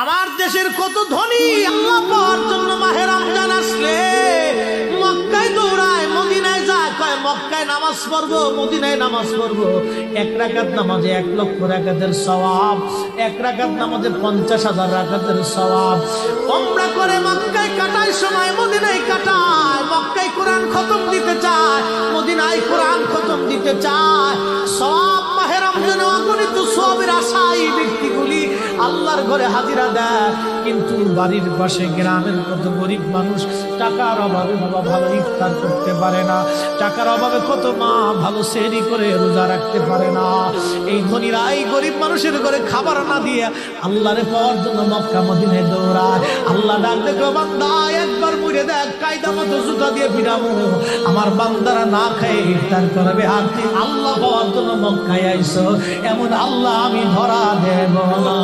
আমার দেশের কত ধনী আল্লাহ পাওয়ার জন্য মাহে রমজান আসলে মক্কায় দৌড়ায়, মদিনায় যায়, কয় মক্কায় নামাজ পড়বো, মদিনায় নামাজ পড়বো। এক রাকাত নামাজে 1 লক্ষ রাকাতের সওয়াব, এক রাকাত নামাজে 50,000 রাকাতের সওয়াব। ওমরা করে মক্কায় কাটায় সময়, মদিনায় কাটায়। মক্কায় কোরআন খতম দিতে চায়, মদিনায় কোরআন খতম দিতে চায়। সওয়াব মাহে রমজানে অগণিত সওয়াবের আশায় ব্যক্তিগুলি আল্লাহর ঘরে হাজিরা দেয়, কিন্তু বাড়ির পাশে গ্রামের কত গরিব মানুষ টাকার অভাবে বাবা ভালো ইফতার করতে পারে না, টাকার অভাবে কত মা ভালো সেহরি করে রোজা রাখতে পারে না। এই ধনীরা এই গরিব মানুষের ঘরে খাবার না দিয়ে আল্লাহরে পাওয়ার জন্য মক্কা মদিনায় দৌড়ায়। আল্লাহ ডাক দেখো, বান্দা একবার মরে দেখ, কায়দা মতো জুতা দিয়ে পিটাবো, আমার বান্দারা না খেয়ে ইফতার করবে। আর তুই আল্লাহ পাওয়ার জন্য মক্কায় আইছো, এমন আল্লাহ আমি ধরা দেব না।